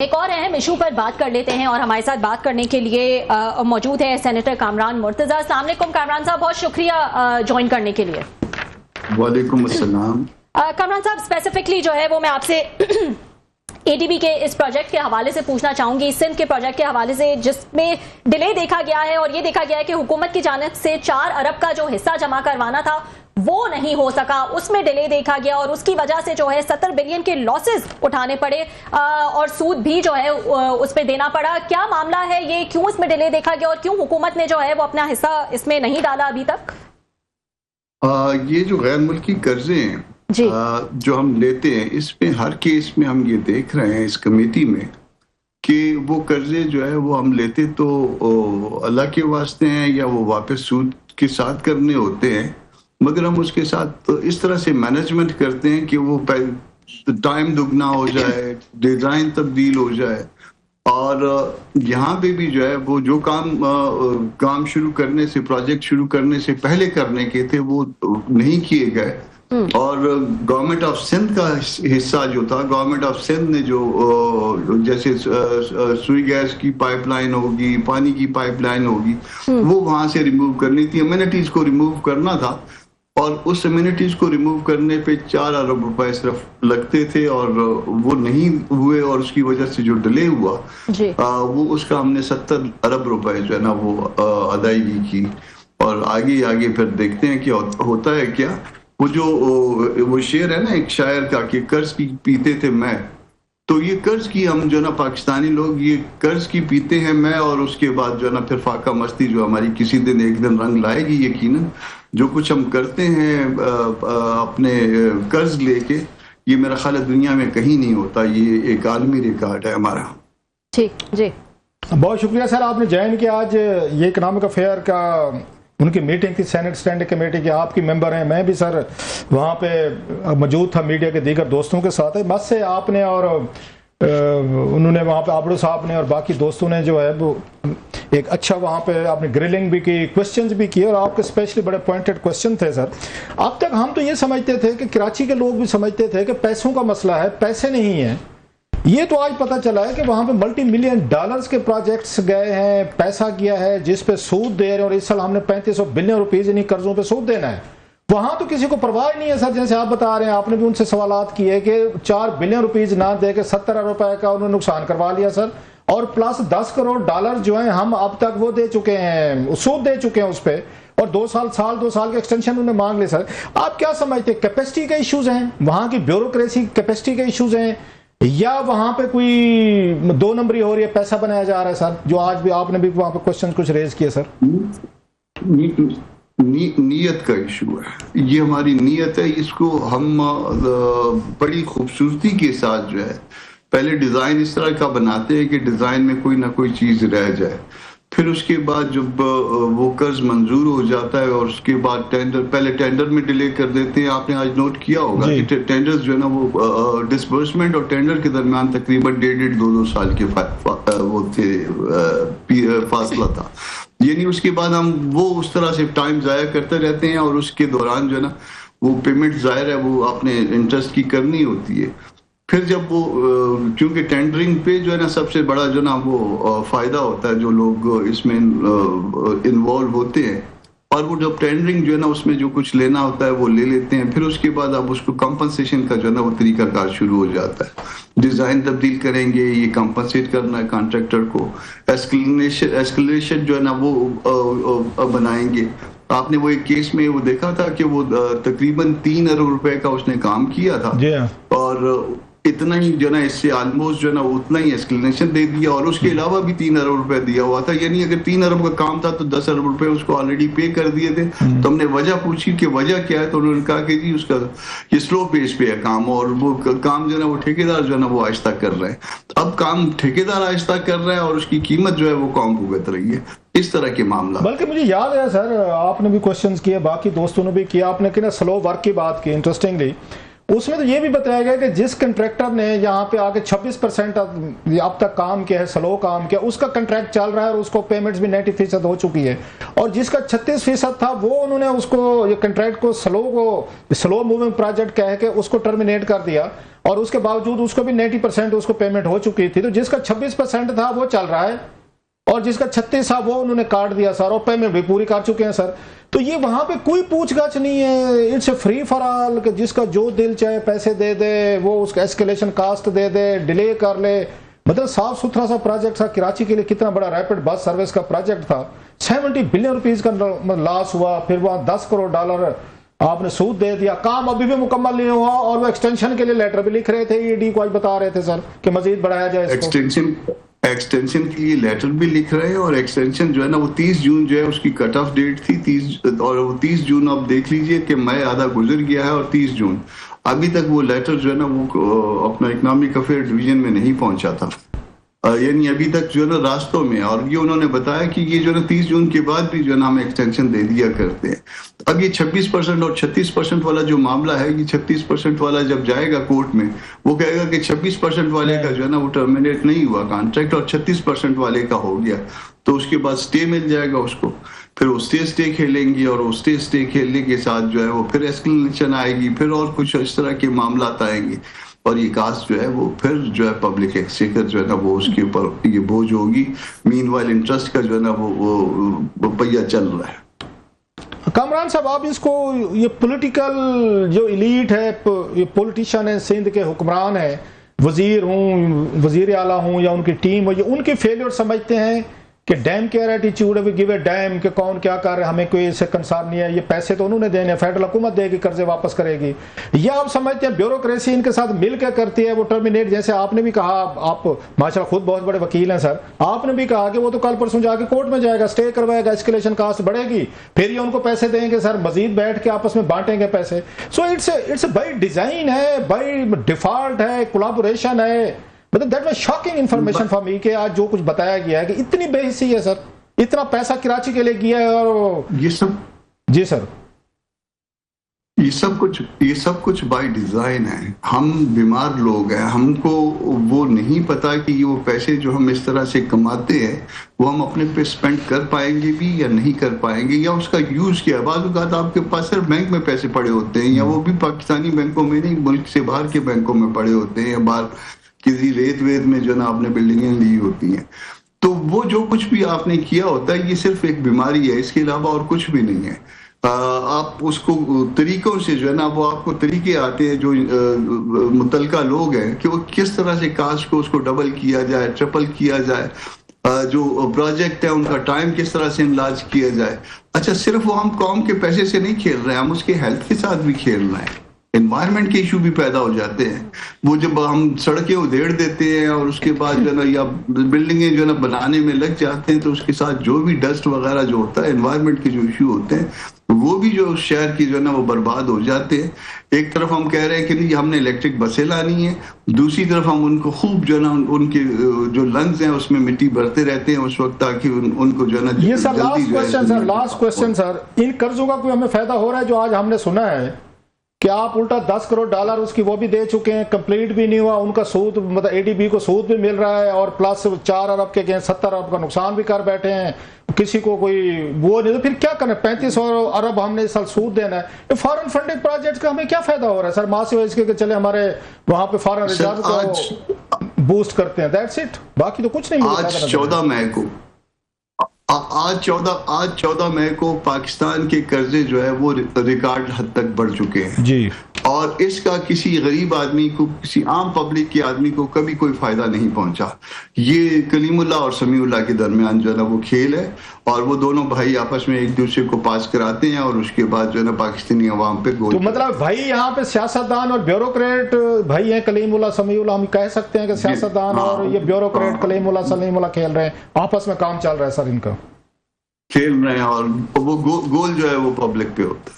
ایک اور اہم ایشو پر بات کر لیتے ہیں اور ہمارے ساتھ بات کرنے کے لیے موجود ہے سینیٹر کامران مرتضی۔ السلام علیکم کامران صاحب، بہت شکریہ جوائن کرنے کے لیے۔ وعلیکم السلام۔ کامران صاحب اسپیسیفکلی جو ہے وہ میں آپ سے اے ڈی بی کے اس پروجیکٹ کے حوالے سے پوچھنا چاہوں گی، سندھ کے پروجیکٹ کے حوالے سے جس میں ڈیلے دیکھا گیا ہے اور یہ دیکھا گیا ہے کہ حکومت کی جانب سے 4 ارب کا جو حصہ جمع کروانا تھا وہ نہیں ہو سکا، اس میں ڈیلے دیکھا گیا اور اس کی وجہ سے جو ہے 70 بلین کے لاسز اٹھانے پڑے اور سود بھی جو ہے اس پہ دینا پڑا۔ کیا معاملہ ہے یہ، کیوں اس میں ڈیلے دیکھا گیا اور کیوں حکومت نے جو ہے وہ اپنا حصہ اس میں نہیں ڈالا ابھی تک؟ یہ جو غیر ملکی قرضے ہیں جو ہم لیتے ہیں، اس میں ہر کیس میں ہم یہ دیکھ رہے ہیں اس کمیٹی میں کہ وہ قرضے جو ہے وہ ہم لیتے تو اللہ کے واسطے ہیں یا وہ واپس سود کے ساتھ کرنے ہوتے ہیں، مگر ہم اس کے ساتھ اس طرح سے مینجمنٹ کرتے ہیں کہ وہ ٹائم دگنا ہو جائے، ڈیزائن تبدیل ہو جائے، اور یہاں پہ بھی جو ہے وہ جو کام شروع کرنے سے، پروجیکٹ شروع کرنے سے پہلے کرنے کے تھے وہ نہیں کیے گئے۔ اور گورنمنٹ آف سندھ کا حصہ جو تھا، گورنمنٹ آف سندھ نے جو جیسے سوئی گیس کی پائپ لائن ہوگی، پانی کی پائپ لائن ہوگی، وہ وہاں سے ریموو کرنی تھی، امینٹیز کو ریموو کرنا تھا، اور اس امینٹیز کو ریموو کرنے پہ 4 ارب روپے صرف لگتے تھے اور وہ نہیں ہوئے، اور اس کی وجہ سے جو ڈیلے ہوا وہ اس کا ہم نے 70 ارب روپے جو ہے نا وہ ادائیگی کی۔ اور آگے پھر دیکھتے ہیں کہ ہوتا ہے کیا۔ وہ شعر ہے نا ایک شاعر کا کہ قرض کی پیتے تھے میں، تو یہ قرض کی ہم جو ہے نا پاکستانی لوگ یہ قرض کی پیتے ہیں میں، اور اس کے بعد جو ہے نا پھر فاقہ مستی جو ہماری کسی دن ایک دن رنگ لائے گی یقیناً۔ جو کچھ ہم کرتے ہیں اپنے قرض لے کے، یہ میرا خیال ہے دنیا میں کہیں نہیں ہوتا، یہ ایک عالمی ریکارڈ ہے ہمارا۔ ٹھیک جی، بہت شکریہ سر، آپ نے جوائن کیا۔ آج یہ اکنامک افیئر کا ان کی میٹنگ تھی، سینٹ اسٹینڈنگ کمیٹی کی، آپ کی ممبر ہیں، میں بھی سر وہاں پہ موجود تھا میڈیا کے دیگر دوستوں کے ساتھ۔ بس سے آپ نے اور انہوں نے وہاں پہ آبڑو صاحب نے اور باقی دوستوں نے جو ہے وہ ایک اچھا وہاں پہ آپ نے گرلنگ بھی کی، کوسچنز بھی کیے، اور آپ کے اسپیشلی بڑے پوائنٹڈ کوسچن تھے سر۔ اب تک ہم تو یہ سمجھتے تھے کہ کراچی کے لوگ بھی سمجھتے تھے کہ پیسوں کا مسئلہ ہے، پیسے نہیں ہیں۔ یہ تو آج پتہ چلا ہے کہ وہاں پہ ملٹی ملین ڈالرز کے پروجیکٹس گئے ہیں، پیسہ کیا ہے جس پہ سود دے رہے ہیں، اور اس سال ہم نے 3500 بلین روپیز انہیں قرضوں پہ سود دینا ہے۔ وہاں تو کسی کو پرواہ نہیں ہے سر، جیسے آپ بتا رہے ہیں، آپ نے بھی ان سے سوالات کیے کہ 4 بلین روپیز نہ دے کے 70 ارب روپے کا انہوں نے نقصان کروا لیا سر، اور پلس 10 کروڑ ڈالر جو ہیں ہم اب تک وہ دے چکے ہیں، سود دے چکے ہیں اس پہ، اور 2 سال کے ایکسٹینشن انہوں نے مانگ لے سر۔ آپ کیا سمجھتے ہیں، کیپیسٹی کے ایشوز ہیں وہاں کی، بیوروکریسی کیپیسٹی کے ایشوز ہیں، یا وہاں پہ کوئی 2 نمبری ہو رہی ہے، پیسہ بنایا جا رہا ہے سر، جو آج بھی آپ نے بھی وہاں پہ کوسچن کچھ ریز کیے سر؟ نیت کا ایشو ہے، یہ ہماری نیت ہے، اس کو ہم بڑی خوبصورتی کے ساتھ جو ہے پہلے ڈیزائن اس طرح کا بناتے ہیں کہ ڈیزائن میں کوئی نہ کوئی چیز رہ جائے، پھر اس کے بعد جب وہ قرض منظور ہو جاتا ہے اور اس کے بعد پہلے ٹینڈر میں ڈیلے کر دیتے ہیں۔ آپ نے آج نوٹ کیا ہوگا کہ ٹینڈرز جو ہے نا وہ ڈسبرسمنٹ اور ٹینڈر کے درمیان تقریباً 1.5-2 سال کے وہ تھے فاصلہ تھا، یعنی اس کے بعد ہم وہ اس طرح سے ٹائم ضائع کرتے رہتے ہیں، اور اس کے دوران جو ہے نا وہ پیمنٹ ظاہر ہے وہ اپنے انٹرسٹ کی کرنی ہوتی ہے۔ پھر جب وہ کیونکہ ٹینڈرنگ پہ جو ہے نا سب سے بڑا جو نا وہ فائدہ ہوتا ہے جو لوگ اس میں انوالو ہوتے ہیں، اور وہ جب ٹینڈرنگ جو ہے نا اس میں جو کچھ لینا ہوتا ہے وہ لے لیتے ہیں، پھر اس کے بعد اب اس کو کمپنسیشن کا جو ہے نا وہ طریقہ کار شروع ہو جاتا ہے، ڈیزائن تبدیل کریں گے، یہ کمپنسیٹ کرنا ہے کانٹریکٹر کو، ایسکلیشن جو ہے نا وہ بنائیں گے۔ آپ نے وہ ایک کیس میں وہ دیکھا تھا کہ وہ تقریباً 3 ارب روپے کا اس نے کام کیا تھا، اور اتنا ہی جو نا اس سے آلموسٹ جو ہے نا اتنا ہی ایسکلیشن دے دیا، اور اس کے علاوہ بھی 3 ارب روپے دیا ہوا تھا، یعنی اگر 3 ارب کا کام تھا تو 10 ارب روپے اس کو آلریڈی پے کر دیے تھے۔ تو ہم نے وجہ پوچھی کہ وجہ کیا ہے، تو انہوں نے کہا کہ جی اس کا یہ سلو پیس پہ ہے کام، اور وہ کام جو ہے نا وہ ٹھیکیدار جو ہے نا وہ آہستہ کر رہے ہیں۔ اب کام ٹھیکیدار آہستہ کر رہا ہے اور اس کی قیمت جو ہے وہ کم بھگت رہی ہے، اس طرح کے معاملہ۔ بلکہ مجھے یاد ہے سر، آپ نے بھی کوسچنز کیے، باقی دوستوں نے بھی کیا، آپ نے کہ نا سلو ورک کی بات کی انٹرسٹنگلی، उसमें तो ये भी बताया गया कि जिस कंट्रैक्टर ने यहाँ पे आके 26% अब तक काम किया है, स्लो काम किया, उसका कंट्रैक्ट चल रहा है और उसको पेमेंट्स भी 90% हो चुकी है, और जिसका 36% था वो उन्होंने उसको ये कंट्रैक्ट को स्लो मूविंग प्रोजेक्ट कह के उसको टर्मिनेट कर दिया, और उसके बावजूद उसको भी 90% उसको पेमेंट हो चुकी थी। तो जिसका 26% था वो चल रहा है, और जिसका 36 था वो उन्होंने काट दिया सर, और पेमेंट भी पूरी कर चुके हैं सर। तो ये वहां पे कोई पूछगछ नहीं है, इट्स फ्री फॉर ऑल, कि जिसका जो दिल चाहे पैसे दे दे, वो उसका एस्केलेशन कास्ट दे दे, डिले कर ले। मतलब साफ सुथरा सा प्रोजेक्ट था। कराची के लिए कितना बड़ा रैपिड बस सर्विस का प्रोजेक्ट था, 70 बिलियन रुपीज का लॉस हुआ, फिर वहां $10 करोड़ आपने सूद दे दिया, काम अभी भी मुकम्मल नहीं हुआ, और वो एक्सटेंशन के लिए लेटर भी लिख रहे थे, ईडी को आज बता रहे थे सर कि मजीद बढ़ाया जाए इसको। एक्सटेंशन के लिए लेटर भी लिख रहे हैं, और एक्सटेंशन जो है ना वो 30 जून जो है उसकी कट ऑफ डेट थी, 30 जून आप देख लीजिए कि मई आधा गुजर गया है, और 30 जून अभी तक वो लेटर जो है ना वो अपना इकोनॉमिक अफेयर डिवीजन में नहीं पहुंचा था, यानी अभी तक जो है ना रास्तों में। और ये उन्होंने बताया कि ये जो है ना 30 जून के बाद भी जो है ना हम एक्सटेंशन दे दिया करते हैं। अब ये 26% और 36% वाला जो मामला है, ये 36% वाला जब जाएगा कोर्ट में, वो कहेगा कि 26% वाले का जो है ना वो टर्मिनेट नहीं हुआ कॉन्ट्रैक्ट, और 36% वाले का हो गया, तो उसके बाद स्टे मिल जाएगा उसको, फिर वो स्टे खेलेंगी, और वो स्टे खेलने के साथ जो है वो फिर एस्केलेशन आएगी, फिर और कुछ इस तरह के मामला आएंगे, और ये कास्ट जो है वो फिर जो है पब्लिक एक्सचेकर जो है ना वो उसके ऊपर ये बोझ होगी। मीनवाइल इंटरेस्ट का जो है ना वो पहिया चल रहा है। कामरान साहब, आप इसको ये पॉलिटिकल जो एलीट है, ये पॉलिटिशियन है, सिंध के हुक्मरान है, वजीर हूँ, वजीर आला हूँ, या उनकी टीम हो, ये उनके फेलियर समझते हैं कि डैम केयर एटीट्यूड है, गिव ए डैम, कि कौन क्या कर रहा है, हमें कोई इससे कंसर्न नहीं है, ये पैसे तो उन्होंने देने, फेडरल हुकूमत देगी, कर्जे वापस करेगी, या आप समझते हैं ब्यूरोक्रेसी इनके साथ मिल के करती है, वो टर्मिनेट, जैसे आपने भी कहा, आप माशाल्लाह खुद बहुत बड़े वकील हैं सर, आपने भी कहा कि वो तो कल परसों जाके कोर्ट में जाएगा, स्टे करवाएगा, एस्केलेशन कास्ट बढ़ेगी, फिर ये उनको पैसे देंगे सर, मजीद बैठ के आपस में बांटेंगे पैसे। सो इट्स बाई डिजाइन है, बाई डिफॉल्ट है, कोलैबोरेशन है। मतलब that was shocking information for me कि आज जो कुछ बताया गया है कि इतनी बेहिस्सी है सर, इतना पैसा कराची के लिए किया है, और ये सब, जी सर, ये सब कुछ बाय डिजाइन है। हम बीमार लोग हैं, हमको वो नहीं पता कि वो पैसे जो हम इस तरह से कमाते हैं वो हम अपने पे स्पेंड कर पाएंगे भी या नहीं कर पाएंगे, या उसका यूज क्या। बाज़ औक़ात आपके पास सिर्फ बैंक में पैसे पड़े होते हैं, या वो भी पाकिस्तानी बैंकों में नहीं, मुल्क से बाहर के बैंकों में पड़े होते हैं, या बाहर किसी रेत वेत में जो ना आपने बिल्डिंगें ली होती हैं। तो वो जो कुछ भी आपने किया होता है ये सिर्फ एक बीमारी है, इसके अलावा और कुछ भी नहीं है। आप उसको तरीकों से जो है ना वो आपको तरीके आते हैं जो मुतलका लोग हैं कि वो किस तरह से कास्ट को उसको डबल किया जाए, ट्रिपल किया जाए, जो प्रोजेक्ट है उनका टाइम किस तरह से इनलाज किया जाए। अच्छा, सिर्फ वो हम कौम के पैसे से नहीं खेल रहे हैं, हम उसके हेल्थ के साथ भी खेल रहे हैं। एनवायरनमेंट के इशू भी पैदा हो जाते हैं। वो जब हम सड़कें उधेड़ देते हैं और उसके बाद जो है ना या बिल्डिंगें जो है ना बनाने में लग जाते हैं, तो उसके साथ जो भी डस्ट वगैरह जो होता है, एनवायरनमेंट के जो इशू होते हैं, वो भी जो शहर की जो है ना वो बर्बाद हो जाते हैं। एक तरफ हम कह रहे हैं कि नहीं हमने इलेक्ट्रिक बसें लानी है, दूसरी तरफ हम उनको खूब जो है ना उनके जो लंग्स हैं उसमें मिट्टी भरते रहते हैं उस वक्त, ताकि उनको जो है ना ये सर लास्ट क्वेश्चन सर, इन कर्जों का कोई हमें फायदा हो रहा है? जो आज हमने सुना है कि आप उल्टा $10 करोड़ उसकी वो भी दे चुके हैं, कंप्लीट भी नहीं हुआ, उनका सूद मतलब एडीबी को सूद भी मिल रहा है, और प्लस 4 अरब के 70 अरब का नुकसान भी कर बैठे हैं, किसी को कोई वो नहीं। तो फिर क्या करें? 35 अरब हमने इस साल सूद देना है। फॉरेन फंडिंग प्रोजेक्ट का हमें क्या फायदा हो रहा है सर? मासिव इसके कि चले हमारे वहां पे फॉरेन रिजर्व को बूस्ट करते हैं, दैट्स इट, बाकी तो कुछ नहीं। आज 14 मई को पाकिस्तान के कर्जे जो है वो रिकॉर्ड हद तक बढ़ चुके हैं जी, और इसका किसी गरीब आदमी को, किसी आम पब्लिक के आदमी को कभी कोई फायदा नहीं पहुंचा। ये कलीमुल्लाह और समीउल्लाह के दरमियान जो है ना वो खेल है, और वो दोनों भाई आपस में एक दूसरे को पास कराते हैं, और उसके बाद जो है ना पाकिस्तानी अवाम पे गोल। तो मतलब भाई यहाँ पे सियासतदान और ब्यूरोक्रेट भाई हैं, कलीमुल्लाह समीउल्लाह, हम कह सकते हैं कि सियासतदान और ये ब्यूरोक्रेट कलीमुल्लाह सलीमुल्लाह खेल रहे हैं, आपस में काम चल रहा है सर, इनका खेल रहे हैं, और वो गोल जो है वो पब्लिक पे होता है।